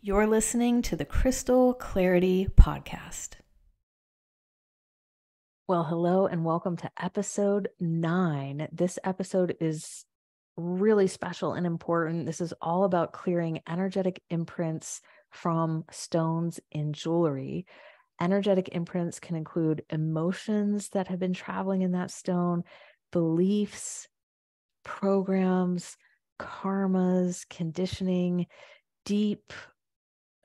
You're listening to the Crystal Clarity Podcast. Well, hello and welcome to episode 9. This episode is really special and important. This is all about clearing energetic imprints from stones in jewelry. Energetic imprints can include emotions that have been traveling in that stone, beliefs, programs, karmas, conditioning, deep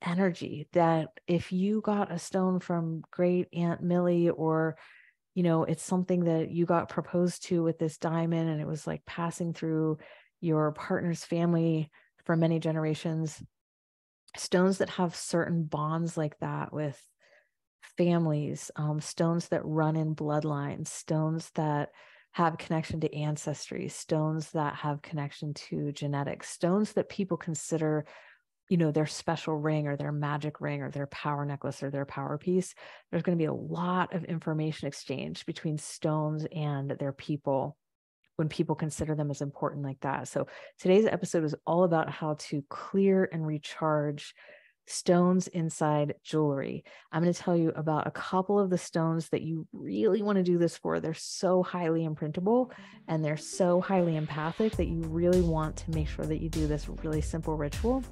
energy that if you got a stone from great Aunt Millie, or it's something that you got proposed to with this diamond and it was like passing through your partner's family for many generations, stones that have certain bonds like that with families, stones that run in bloodlines, stones that have connection to ancestry, stones that have connection to genetics, stones that people consider their special ring or their magic ring or their power necklace or their power piece. There's going to be a lot of information exchange between stones and their people when people consider them as important like that. So today's episode is all about how to clear and recharge stones inside jewelry. I'm going to tell you about a couple of the stones that you really want to do this for. They're so highly imprintable and they're so highly empathic that you really want to make sure that you do this really simple ritual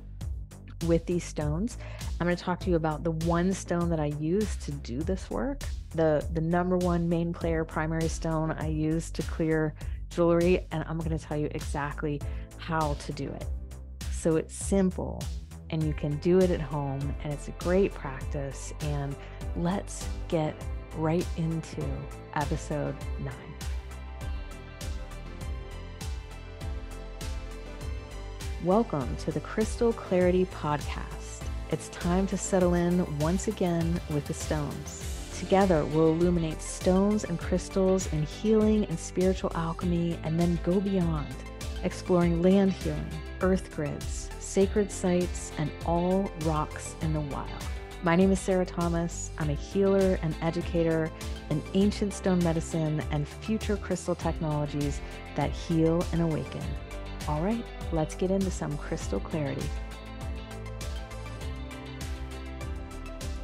with these stones. I'm going to talk to you about the one stone that I use to do this work, the number one main player primary stone I use to clear jewelry, and I'm going to tell you exactly how to do it. So it's simple and you can do it at home and it's a great practice. And let's get right into episode 9. Welcome to the Crystal Clarity Podcast. It's time to settle in once again with the stones. Together, we'll illuminate stones and crystals in healing and spiritual alchemy, and then go beyond, exploring land healing, earth grids, sacred sites, and all rocks in the wild. My name is Sarah Thomas. I'm a healer and educator in ancient stone medicine and future crystal technologies that heal and awaken. All right, let's get into some crystal clarity.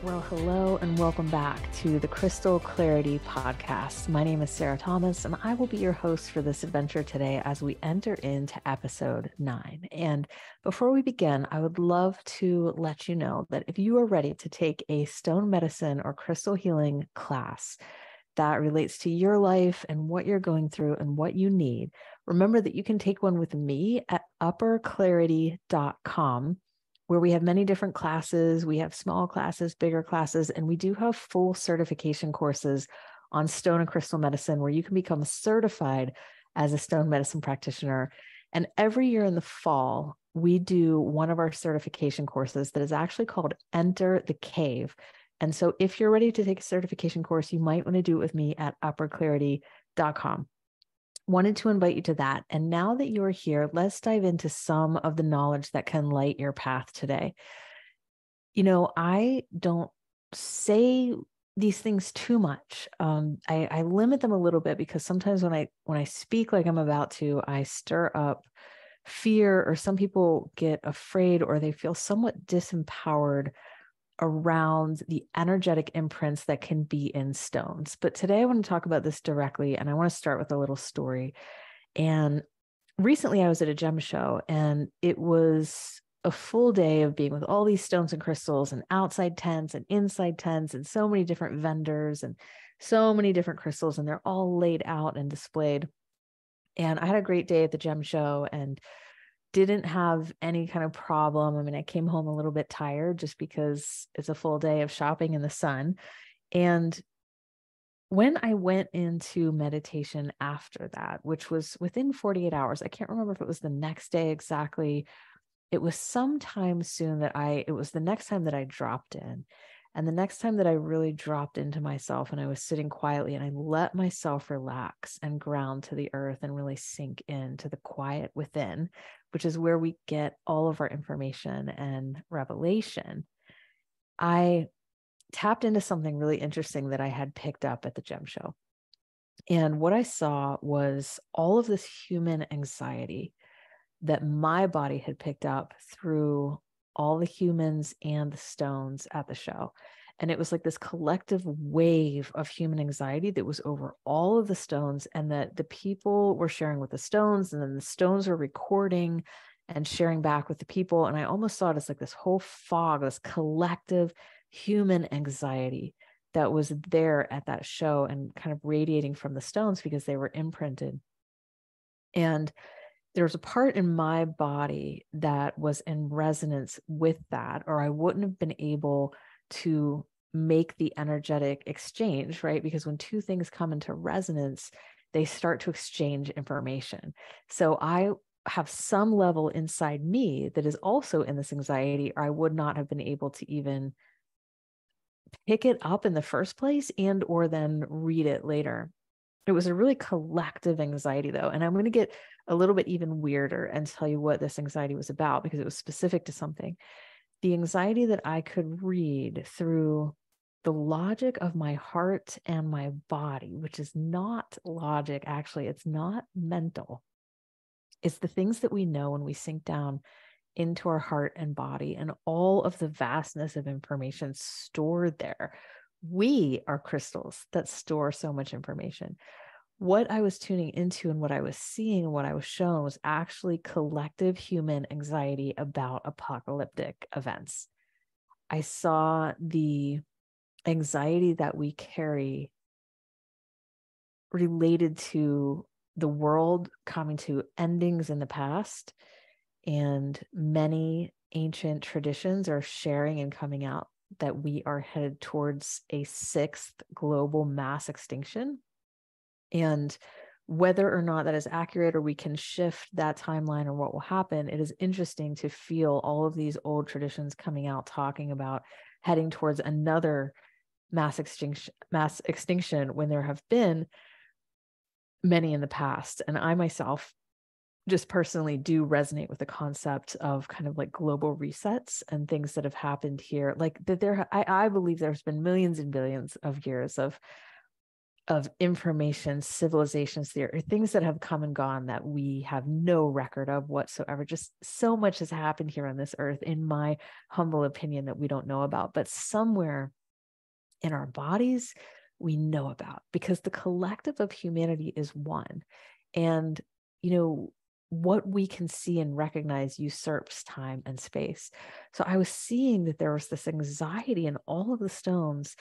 Well, hello and welcome back to the Crystal Clarity Podcast. My name is Sarah Thomas and I will be your host for this adventure today as we enter into episode 9. And before we begin, I would love to let you know that if you are ready to take a stone medicine or crystal healing class that relates to your life and what you're going through and what you need, remember that you can take one with me at upperclarity.com, where we have many different classes. We have small classes, bigger classes, and we do have full certification courses on stone and crystal medicine where you can become certified as a stone medicine practitioner. And every year in the fall, we do one of our certification courses that is actually called Enter the Cave. And so if you're ready to take a certification course, you might want to do it with me at upperclarity.com. Wanted to invite you to that. And now that you're here, let's dive into some of the knowledge that can light your path today. I don't say these things too much. I limit them a little bit because sometimes when I speak like I'm about to, I stir up fear, or some people get afraid or they feel somewhat disempowered around the energetic imprints that can be in stones. But today I want to talk about this directly, and I want to start with a little story. And recently I was at a gem show, and it was a full day of being with all these stones and crystals and outside tents and inside tents and so many different vendors and so many different crystals, and they're all laid out and displayed. And I had a great day at the gem show and didn't have any kind of problem. I mean, I came home a little bit tired just because it's a full day of shopping in the sun. And when I went into meditation after that, which was within 48 hours, I can't remember if it was the next day exactly. It was sometime soon it was the next time that I dropped in. And the next time that I really dropped into myself and I was sitting quietly and I let myself relax and ground to the earth and really sink into the quiet within, which is where we get all of our information and revelation, I tapped into something really interesting that I had picked up at the gem show. And what I saw was all of this human anxiety that my body had picked up through all the humans and the stones at the show. And it was like this collective wave of human anxiety that was over all of the stones, and that the people were sharing with the stones, and then the stones were recording and sharing back with the people. And I almost saw it as like this whole fog, this collective human anxiety that was there at that show and kind of radiating from the stones because they were imprinted. And there was a part in my body that was in resonance with that, or I wouldn't have been able to make the energetic exchange, right? Because when two things come into resonance, they start to exchange information. So I have some level inside me that is also in this anxiety, or I would not have been able to even pick it up in the first place and or then read it later. It was a really collective anxiety though. And I'm going to get a little bit even weirder and tell you what this anxiety was about, because it was specific to something. The anxiety that I could read through the logic of my heart and my body, which is not logic, actually, it's not mental. It's the things that we know when we sink down into our heart and body, and all of the vastness of information stored there. We are crystals that store so much information. What I was tuning into and what I was seeing and what I was shown was actually collective human anxiety about apocalyptic events. I saw the anxiety that we carry related to the world coming to endings in the past, and many ancient traditions are sharing and coming out that we are headed towards a sixth global mass extinction. And whether or not that is accurate, or we can shift that timeline or what will happen, it is interesting to feel all of these old traditions coming out talking about heading towards another mass extinction when there have been many in the past. And I myself just personally do resonate with the concept of kind of like global resets and things that have happened here. Like that I believe there's been millions and billions of years of information, civilizations there, or things that have come and gone that we have no record of whatsoever. Just so much has happened here on this earth, in my humble opinion, that we don't know about. But somewhere in our bodies, we know about, because the collective of humanity is one. And, what we can see and recognize usurps time and space. So I was seeing that there was this anxiety in all of the stones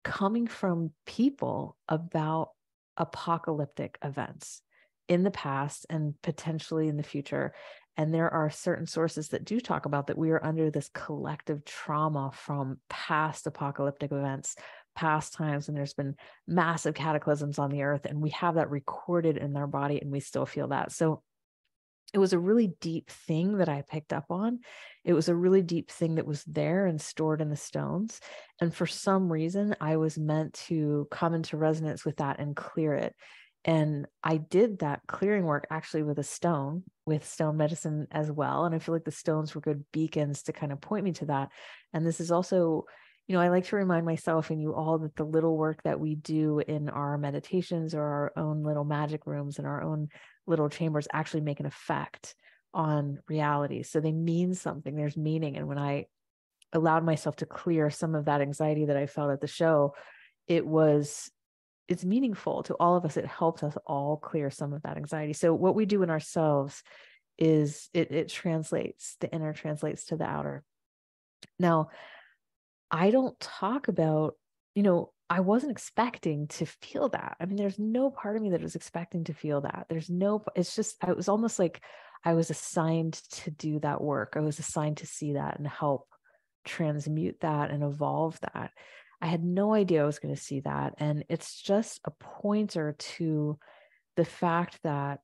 coming from people about apocalyptic events in the past and potentially in the future. And there are certain sources that do talk about that we are under this collective trauma from past apocalyptic events, past times when there's been massive cataclysms on the earth, and we have that recorded in our body and we still feel that. So it was a really deep thing that I picked up on. It was a really deep thing that was there and stored in the stones. And for some reason, I was meant to come into resonance with that and clear it. And I did that clearing work actually with stone medicine as well. And I feel like the stones were good beacons to kind of point me to that. And this is also, I like to remind myself and you all that the little work that we do in our meditations or our own little magic rooms and our own little chambers actually make an effect on reality. So they mean something. There's meaning. And when I allowed myself to clear some of that anxiety that I felt at the show, it's meaningful to all of us. It helps us all clear some of that anxiety. So what we do in ourselves is it translates, the inner translates to the outer. Now, I don't talk about, I wasn't expecting to feel that. I mean, there's no part of me that was expecting to feel that. It's just, it was almost like I was assigned to do that work. I was assigned to see that and help transmute that and evolve that. I had no idea I was going to see that. And it's just a pointer to the fact that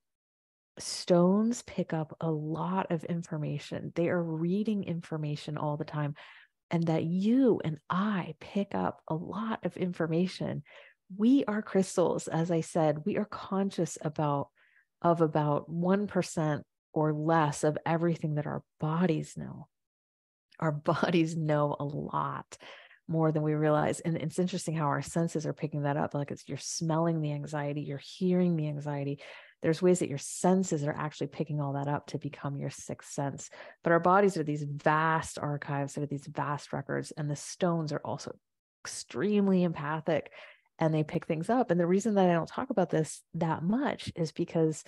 stones pick up a lot of information. They are reading information all the time. And that you and I pick up a lot of information. We are crystals, as I said. We are conscious of about 1% or less of everything that our bodies know. Our bodies know a lot more than we realize. And it's interesting how our senses are picking that up. Like you're smelling the anxiety, you're hearing the anxiety. There's ways that your senses are actually picking all that up to become your sixth sense. But our bodies are these vast archives, that are these vast records, and the stones are also extremely empathic, and they pick things up. And the reason that I don't talk about this that much is because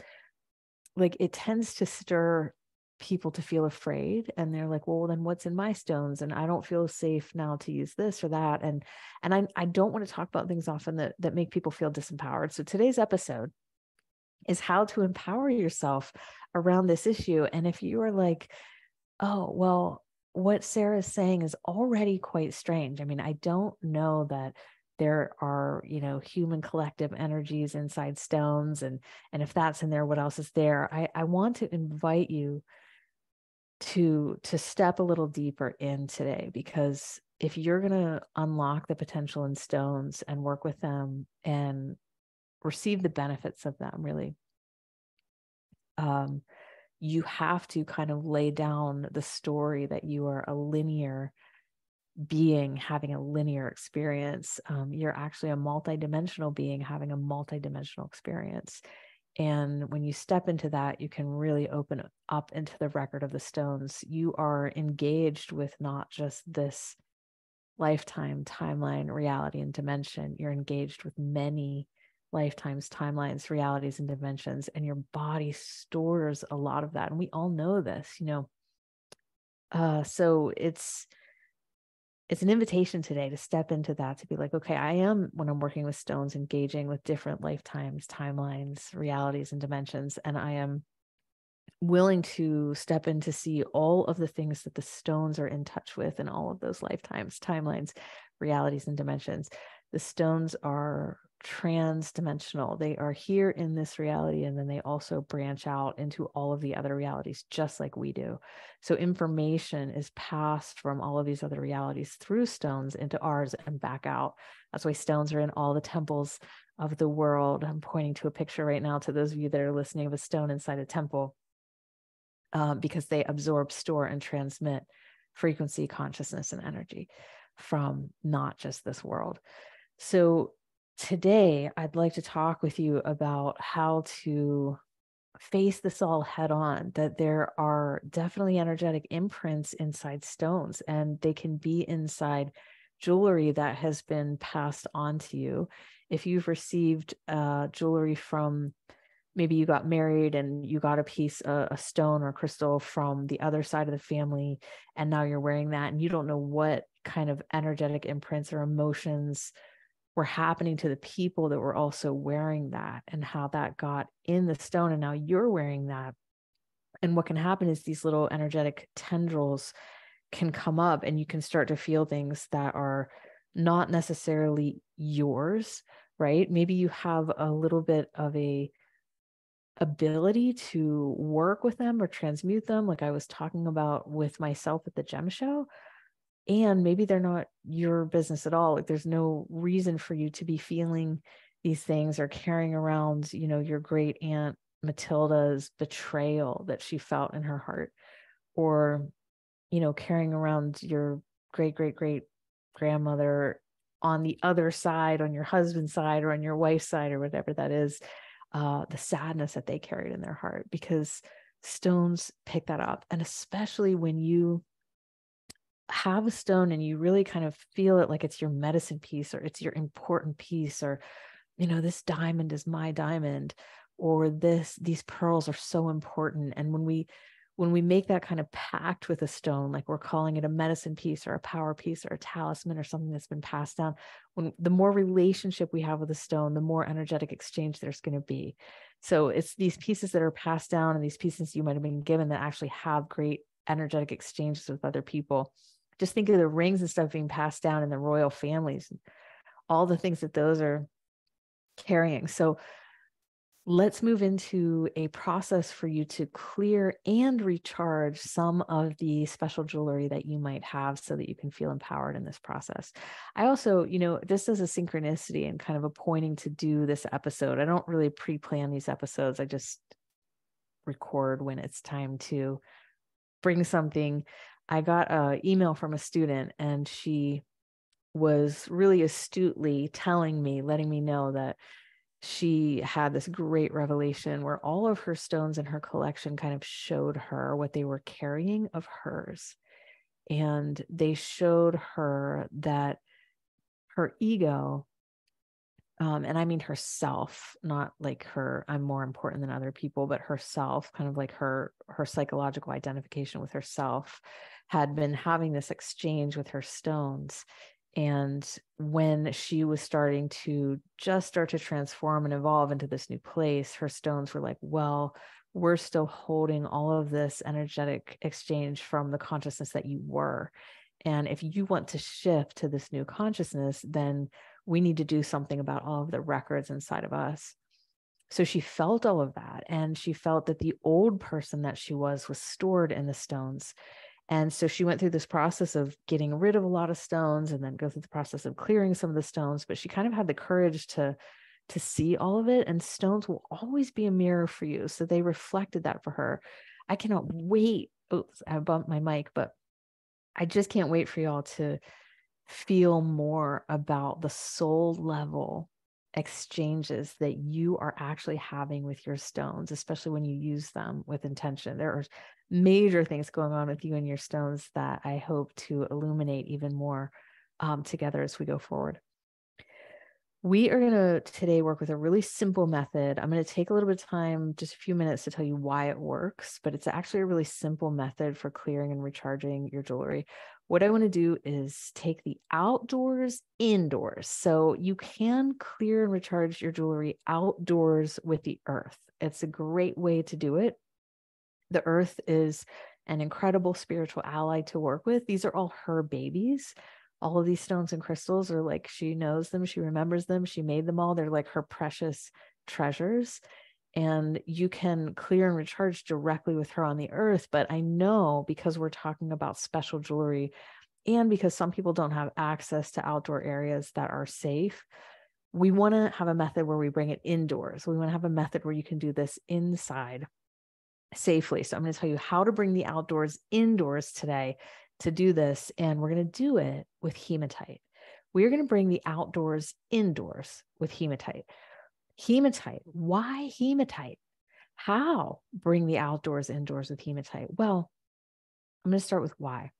like it tends to stir people to feel afraid, and they're like, well, then what's in my stones? And I don't feel safe now to use this or that. And I don't want to talk about things often that make people feel disempowered. So today's episode is how to empower yourself around this issue. And if you are like, oh, well, what Sarah's saying is already quite strange. I mean, I don't know that there are, human collective energies inside stones. And if that's in there, what else is there? I want to invite you to step a little deeper in today, because if you're going to unlock the potential in stones and work with them and receive the benefits of them, really, you have to kind of lay down the story that you are a linear being having a linear experience. You're actually a multidimensional being having a multidimensional experience. And when you step into that, you can really open up into the record of the stones. You are engaged with not just this lifetime, timeline, reality, and dimension. You're engaged with many lifetimes, timelines, realities, and dimensions, and your body stores a lot of that. And we all know this, so it's an invitation today to step into that, to be like, okay, I am, when I'm working with stones, engaging with different lifetimes, timelines, realities, and dimensions. And I am willing to step in to see all of the things that the stones are in touch with in all of those lifetimes, timelines, realities, and dimensions. The stones are trans-dimensional. They are here in this reality, and then they also branch out into all of the other realities, just like we do. So information is passed from all of these other realities through stones into ours and back out. That's why stones are in all the temples of the world. I'm pointing to a picture right now to those of you that are listening of a stone inside a temple, because they absorb, store, and transmit frequency, consciousness, and energy from not just this world. So today, I'd like to talk with you about how to face this all head on, that there are definitely energetic imprints inside stones, and they can be inside jewelry that has been passed on to you. If you've received jewelry from, maybe you got married and you got a piece, a stone or crystal from the other side of the family, and now you're wearing that, and you don't know what kind of energetic imprints or emotions were happening to the people that were also wearing that, and how that got in the stone, and now you're wearing that. And what can happen is these little energetic tendrils can come up, and you can start to feel things that are not necessarily yours, right? Maybe you have a little bit of a ability to work with them or transmute them, like I was talking about with myself at the gem show. And maybe they're not your business at all. Like there's no reason for you to be feeling these things or carrying around, your great aunt Matilda's betrayal that she felt in her heart, or, carrying around your great, great, great grandmother on the other side, on your husband's side or on your wife's side or whatever that is, the sadness that they carried in their heart, because stones pick that up. And especially when you have a stone and you really kind of feel it like it's your medicine piece, or it's your important piece, or, this diamond is my diamond, or these pearls are so important. And when we make that kind of pact with a stone, like we're calling it a medicine piece or a power piece or a talisman or something that's been passed down, when the more relationship we have with a stone, the more energetic exchange there's going to be. So it's these pieces that are passed down, and these pieces you might have been given, that actually have great energetic exchanges with other people. Just think of the rings and stuff being passed down in the royal families, and all the things that those are carrying. So let's move into a process for you to clear and recharge some of the special jewelry that you might have, so that you can feel empowered in this process. I also, this is a synchronicity and kind of a pointing to do this episode. I don't really pre-plan these episodes. I just record when it's time to bring something. I got an email from a student, and she was really astutely telling me, letting me know that she had this great revelation where all of her stones in her collection kind of showed her what they were carrying of hers. And they showed her that her ego, and I mean herself, not like her, I'm more important than other people, but herself, kind of like her psychological identification with herself, had been having this exchange with her stones. And when she was starting to just start to transform and evolve into this new place, her stones were like, well, we're still holding all of this energetic exchange from the consciousness that you were. And if you want to shift to this new consciousness, then we need to do something about all of the records inside of us. So she felt all of that. And she felt that the old person that she was stored in the stones. And so she went through this process of getting rid of a lot of stones and then go through the process of clearing some of the stones. But she kind of had the courage to see all of it. And stones will always be a mirror for you. So they reflected that for her. I cannot wait. Oops, I bumped my mic, but I just can't wait for y'all to feel more about the soul level exchanges that you are actually having with your stones, especially when you use them with intention. There are major things going on with you and your stones that I hope to illuminate even more together as we go forward. We are going to today work with a really simple method. I'm going to take a little bit of time, just a few minutes, to tell you why it works, but it's actually a really simple method for clearing and recharging your jewelry. What I want to do is take the outdoors indoors. So you can clear and recharge your jewelry outdoors with the earth. It's a great way to do it. The earth is an incredible spiritual ally to work with. These are all her babies. All of these stones and crystals are like, she knows them, she remembers them, she made them all. They're like her precious treasures. And you can clear and recharge directly with her on the earth. But I know, because we're talking about special jewelry and because some people don't have access to outdoor areas that are safe, we want to have a method where we bring it indoors. We want to have a method where you can do this inside safely. So I'm going to tell you how to bring the outdoors indoors today to do this. And we're going to do it with hematite. We're going to bring the outdoors indoors with hematite. Hematite. Why hematite? How bring the outdoors indoors with hematite? Well, I'm going to start with why.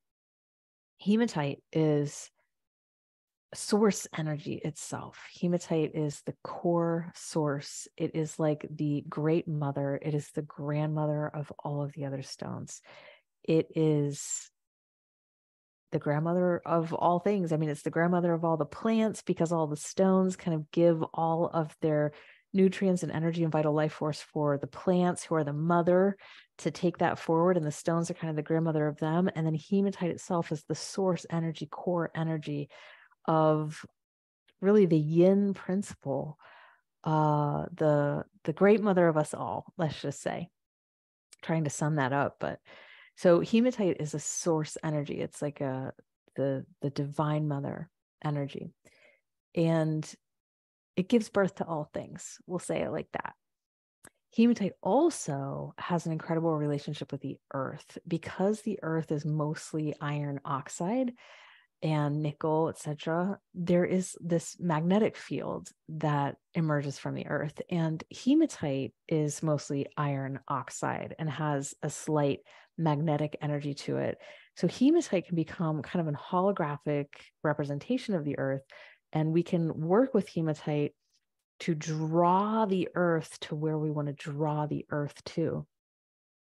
Hematite is source energy itself. Hematite is the core source. It is like the great mother. It is the grandmother of all of the other stones. It is the grandmother of all things. I mean, it's the grandmother of all the plants, because all the stones kind of give all of their nutrients and energy and vital life force for the plants, who are the mother, to take that forward. And the stones are kind of the grandmother of them. And then hematite itself is the source energy, core energy of really the yin principle, the great mother of us all, let's just say, trying to sum that up. But so hematite is a source energy. It's like the divine mother energy. And it gives birth to all things. We'll say it like that. Hematite also has an incredible relationship with the earth, because the earth is mostly iron oxide and nickel, etc. There is this magnetic field that emerges from the earth, and hematite is mostly iron oxide and has a slight magnetic energy to it. So hematite can become kind of a holographic representation of the earth, and we can work with hematite to draw the earth to where we want to draw the earth to.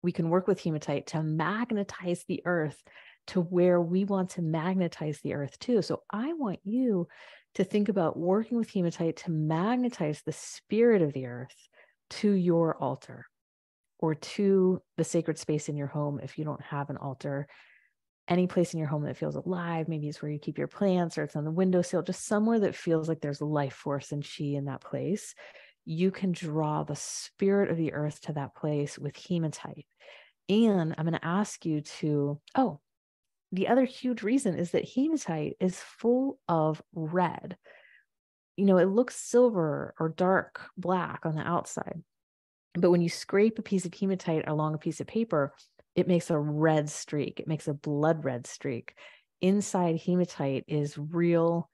We can work with hematite to magnetize the earth to where we want to magnetize the earth too. So I want you to think about working with hematite to magnetize the spirit of the earth to your altar, or to the sacred space in your home if you don't have an altar. Any place in your home that feels alive. Maybe it's where you keep your plants, or it's on the windowsill, just somewhere that feels like there's life force and chi in that place. You can draw the spirit of the earth to that place with hematite. And I'm going to ask you to, the other huge reason is that hematite is full of red. You know, it looks silver or dark black on the outside, but when you scrape a piece of hematite along a piece of paper, it makes a red streak. It makes a blood red streak. Inside hematite is real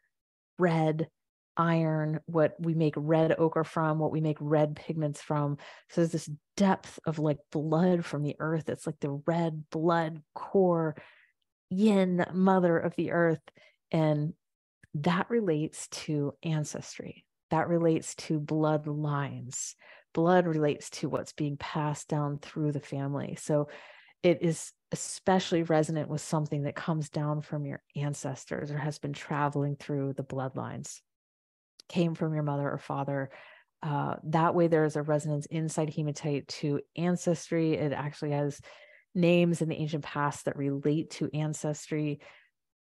red iron, what we make red ochre from, what we make red pigments from. So there's this depth of like blood from the earth. It's like the red blood core yin mother of the earth. And that relates to ancestry. That relates to bloodlines. Blood relates to what's being passed down through the family. So it is especially resonant with something that comes down from your ancestors or has been traveling through the bloodlines, came from your mother or father. That way there's a resonance inside hematite to ancestry. It actually has names in the ancient past that relate to ancestry.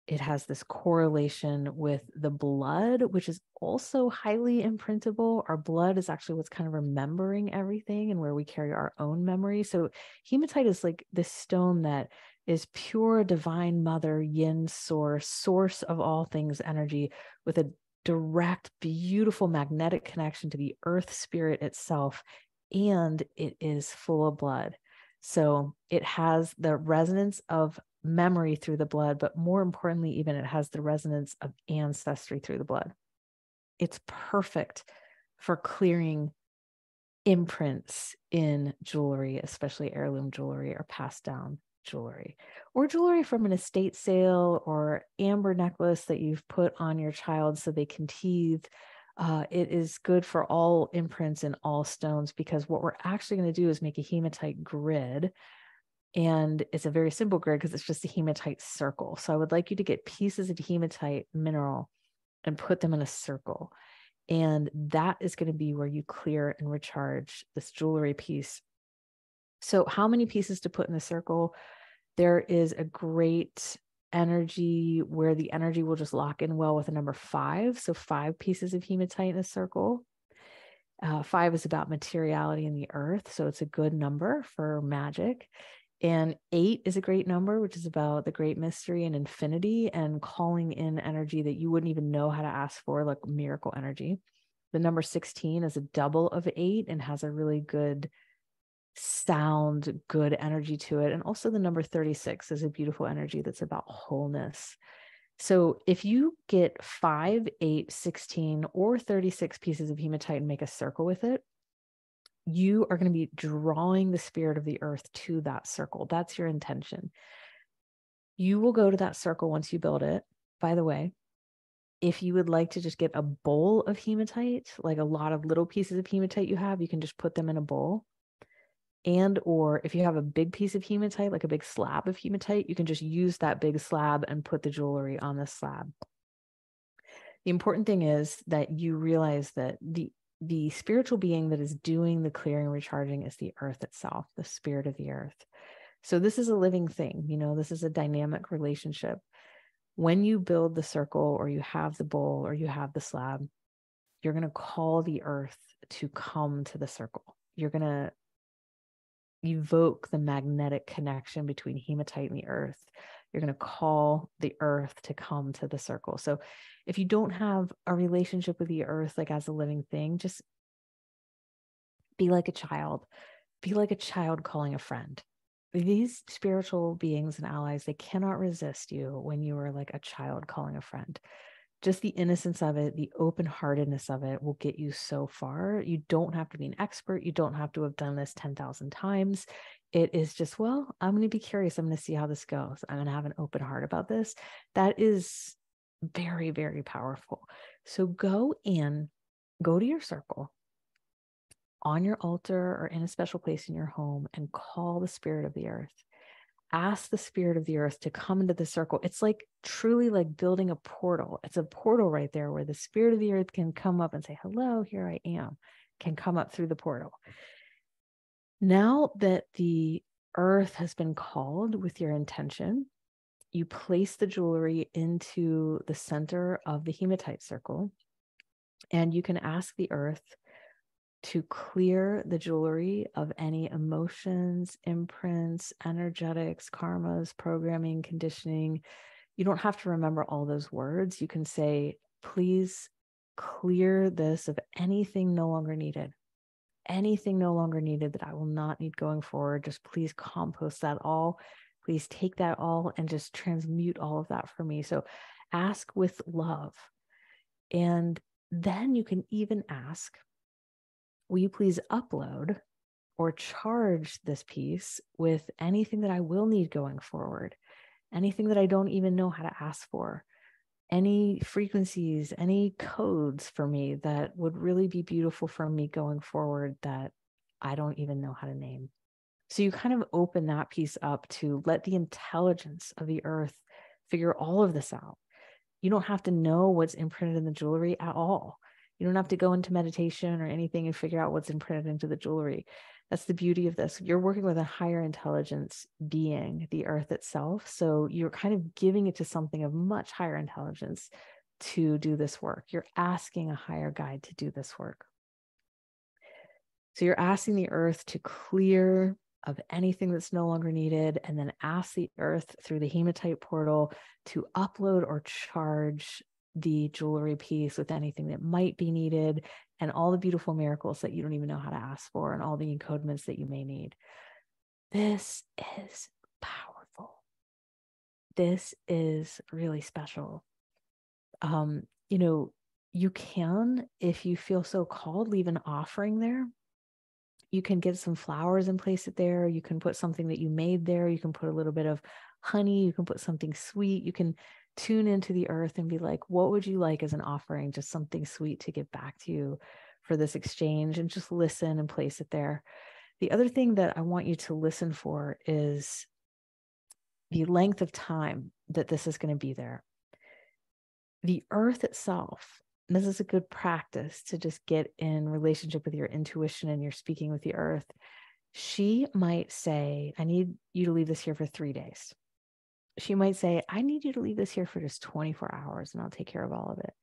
It has this correlation with the blood, which is also highly imprintable. Our blood is actually what's kind of remembering everything and where we carry our own memory. So hematite is like this stone that is pure divine mother, yin source of all things energy, with a direct, beautiful magnetic connection to the earth spirit itself. And it is full of blood. So it has the resonance of memory through the blood, but more importantly, even it has the resonance of ancestry through the blood. It's perfect for clearing imprints in jewelry, especially heirloom jewelry or passed down jewelry, or jewelry from an estate sale or amber necklace that you've put on your child so they can teethe. It is good for all imprints and all stones, because what we're actually going to do is make a hematite grid. And it's a very simple grid because it's just a hematite circle. So I would like you to get pieces of hematite mineral and put them in a circle. And that is going to be where you clear and recharge this jewelry piece. So how many pieces to put in the circle? There is a great energy where the energy will just lock in well with a number 5. So 5 pieces of hematite in a circle. 5 is about materiality in the earth. So it's a good number for magic. And 8 is a great number, which is about the great mystery and infinity and calling in energy that you wouldn't even know how to ask for, like miracle energy. The number 16 is a double of 8 and has a really good sound, good energy to it. And also the number 36 is a beautiful energy that's about wholeness. So if you get 5, 8, 16, or 36 pieces of hematite and make a circle with it, you are going to be drawing the spirit of the earth to that circle. That's your intention. You will go to that circle once you build it. By the way, if you would like to just get a bowl of hematite, like a lot of little pieces of hematite you have, you can just put them in a bowl. And or if you have a big piece of hematite, like a big slab of hematite, you can just use that big slab and put the jewelry on the slab. The important thing is that you realize that the spiritual being that is doing the clearing, recharging is the earth itself, the spirit of the earth. So this is a living thing, this is a dynamic relationship. When you build the circle or you have the bowl or you have the slab, you're going to call the earth to come to the circle. You're going to evoke the magnetic connection between hematite and the earth. You're going to call the earth to come to the circle. So if you don't have a relationship with the earth, like as a living thing, just be like a child. Be like a child calling a friend. These spiritual beings and allies, they cannot resist you when you are like a child calling a friend. Just the innocence of it, the open-heartedness of it will get you so far. You don't have to be an expert. You don't have to have done this 10,000 times. It is just, well, I'm going to be curious. I'm going to see how this goes. I'm going to have an open heart about this. That is very, very powerful. So go to your circle on your altar or in a special place in your home and call the spirit of the earth. Ask the spirit of the earth to come into the circle. It's like truly like building a portal. It's a portal right there where the spirit of the earth can come up and say, hello, here I am, can come up through the portal. Now that the earth has been called with your intention, you place the jewelry into the center of the hematite circle, and you can ask the earth to clear the jewelry of any emotions, imprints, energetics, karmas, programming, conditioning. You don't have to remember all those words. You can say, please clear this of anything no longer needed. Anything no longer needed that I will not need going forward. Just please compost that all. Please take that all and just transmute all of that for me. So ask with love. And Then you can even ask, will you please upload or charge this piece with anything that I will need going forward, anything that I don't even know how to ask for, any frequencies, any codes for me that would really be beautiful for me going forward that I don't even know how to name. So you kind of open that piece up to let the intelligence of the earth figure all of this out. You don't have to know what's imprinted in the jewelry at all. You don't have to go into meditation or anything and figure out what's imprinted into the jewelry. That's the beauty of this. You're working with a higher intelligence being, the earth itself. So you're kind of giving it to something of much higher intelligence to do this work. You're asking a higher guide to do this work. So you're asking the earth to clear of anything that's no longer needed, and then ask the earth through the hematite portal to upload or charge the jewelry piece with anything that might be needed, and all the beautiful miracles that you don't even know how to ask for, and all the encodements that you may need. This is powerful. This is really special. You can, if you feel so called, leave an offering there. You can get some flowers and place it there. You can put something that you made there. You can put a little bit of honey. You can put something sweet. You can tune into the earth and be like, what would you like as an offering? Just something sweet to give back to you for this exchange, and just listen and place it there. The other thing that I want you to listen for is the length of time that this is going to be there. The earth itself, and this is a good practice to just get in relationship with your intuition and you're speaking with the earth. She might say, I need you to leave this here for 3 days. She might say, I need you to leave this here for just 24 hours and I'll take care of all of it.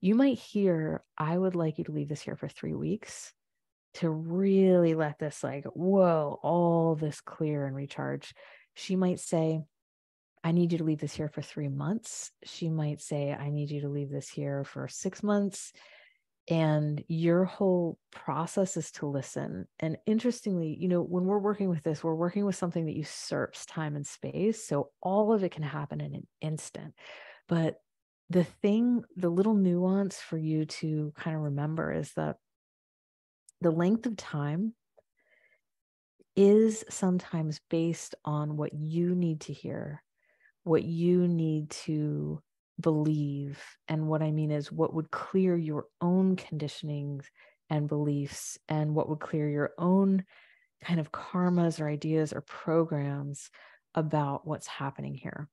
You might hear, I would like you to leave this here for 3 weeks to really let this all this clear and recharge. She might say, I need you to leave this here for 3 months. She might say, I need you to leave this here for 6 months. And your whole process is to listen. And interestingly, when we're working with this, we're working with something that usurps time and space. So all of it can happen in an instant. But the little nuance for you to kind of remember is that the length of time is sometimes based on what you need to hear, what you need to believe. And what I mean is what would clear your own conditionings and beliefs, and what would clear your own kind of karmas or ideas or programs about what's happening here.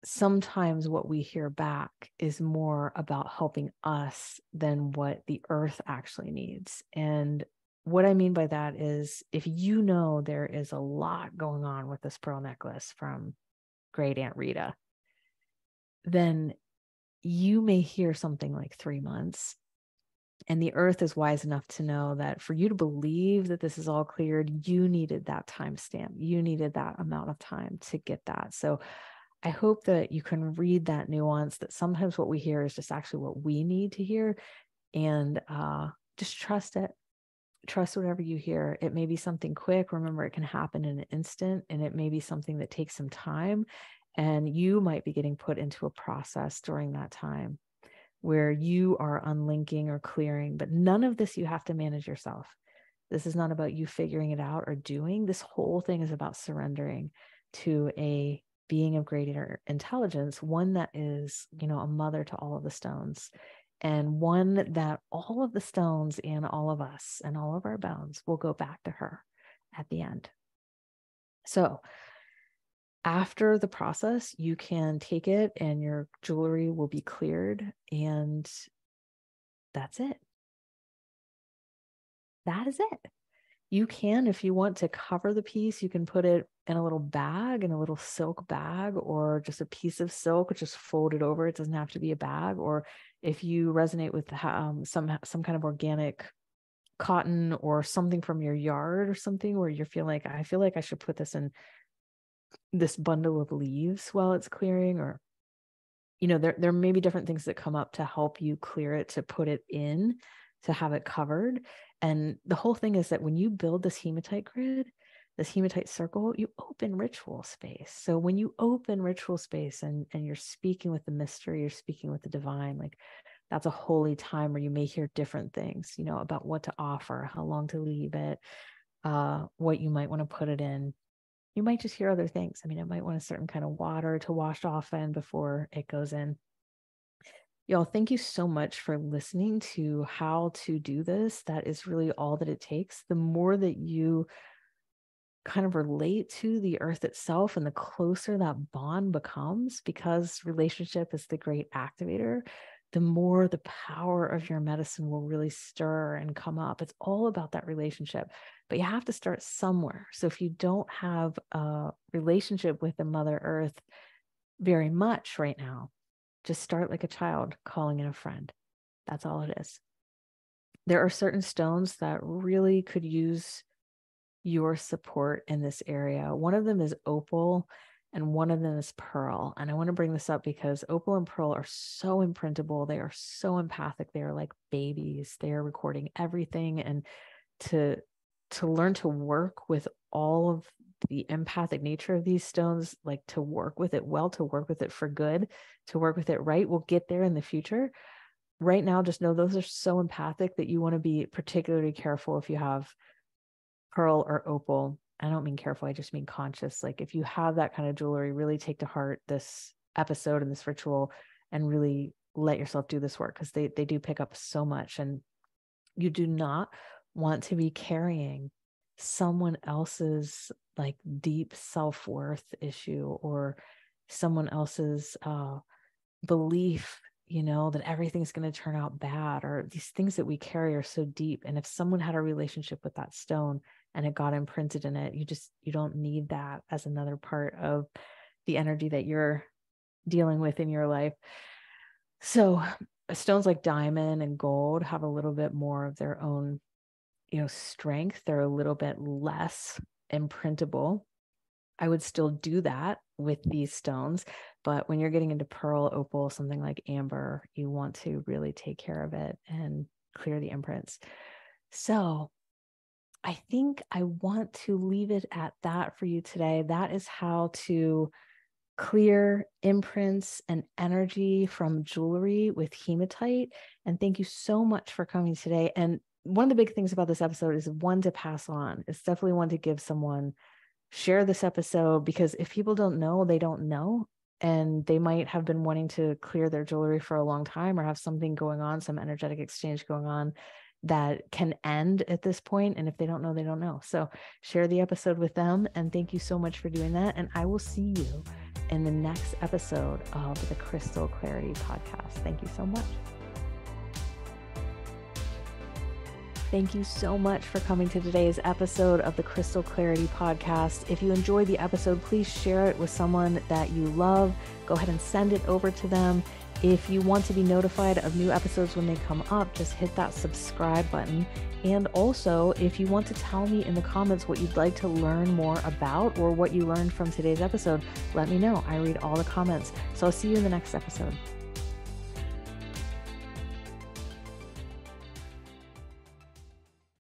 Sometimes what we hear back is more about helping us than what the earth actually needs. And what I mean by that is, if you know there is a lot going on with this pearl necklace from Great Aunt Rita, then you may hear something like 3 months. And the earth is wise enough to know that for you to believe that this is all cleared, you needed that timestamp. You needed that amount of time to get that. So I hope that you can read that nuance, that sometimes what we hear is just actually what we need to hear, and just trust it. Trust whatever you hear. It may be something quick. Remember, it can happen in an instant, and it may be something that takes some time. And you might be getting put into a process during that time where you are unlinking or clearing, but none of this you have to manage yourself. This is not about you figuring it out or doing. This whole thing is about surrendering to a being of greater intelligence, one that is, a mother to all of the stones, and one that all of the stones and all of us and all of our bones will go back to her at the end. So after the process, you can take it and your jewelry will be cleared, and that's it. That is it. You can, if you want to cover the piece, you can put it in a little bag, in a little silk bag, or just a piece of silk, just fold it over. It doesn't have to be a bag. Or if you resonate with some kind of organic cotton or something from your yard or something where you feel like, I feel like I should put this in this bundle of leaves while it's clearing, or there may be different things that come up to help you clear it, to put it in, to have it covered. And the whole thing is that when you build this hematite grid, this hematite circle, you open ritual space. So when you open ritual space and you're speaking with the mystery, you're speaking with the divine, like that's a holy time where you may hear different things, about what to offer, how long to leave it, what you might want to put it in. You might just hear other things. I mean, it might want a certain kind of water to wash off in before it goes in. Y'all, thank you so much for listening to how to do this. That is really all that it takes. The more that you kind of relate to the earth itself and the closer that bond becomes, because relationship is the great activator, the more the power of your medicine will really stir and come up. It's all about that relationship, but you have to start somewhere. So if you don't have a relationship with the Mother Earth very much right now, just start like a child calling in a friend. That's all it is. There are certain stones that really could use your support in this area. One of them is opal and one of them is pearl. And I want to bring this up because opal and pearl are so imprintable. They are so empathic. They are like babies. They are recording everything. And to learn to work with all of the empathic nature of these stones, like to work with it well, to work with it for good, to work with it right, we'll get there in the future. Right now, just know those are so empathic that you want to be particularly careful if you have pearl or opal. I don't mean careful, I just mean conscious. Like if you have that kind of jewelry, really take to heart this episode and this ritual and really let yourself do this work, because they do pick up so much. And you do not want to be carrying someone else's like deep self-worth issue or someone else's belief, that everything's going to turn out bad, or these things that we carry are so deep. And if someone had a relationship with that stone and it got imprinted in it, you don't need that as another part of the energy that you're dealing with in your life. So stones like diamond and gold have a little bit more of their own, strength. They're a little bit less imprintable. I would still do that with these stones, but when you're getting into pearl, opal, something like amber, you want to really take care of it and clear the imprints. So I think I want to leave it at that for you today. That is how to clear imprints and energy from jewelry with hematite. And thank you so much for coming today. And one of the big things about this episode is one to pass on. It's definitely one to give someone, share this episode, because if people don't know, they don't know. And they might have been wanting to clear their jewelry for a long time or have something going on, some energetic exchange going on that can end at this point. And if they don't know, they don't know. So share the episode with them. And thank you so much for doing that. And I will see you in the next episode of the Crystal Clarity Podcast. Thank you so much. Thank you so much for coming to today's episode of the Crystal Clarity Podcast. If you enjoyed the episode, please share it with someone that you love. Go ahead and send it over to them. If you want to be notified of new episodes when they come up, just hit that subscribe button. And also, if you want to tell me in the comments what you'd like to learn more about or what you learned from today's episode, let me know. I read all the comments. So I'll see you in the next episode.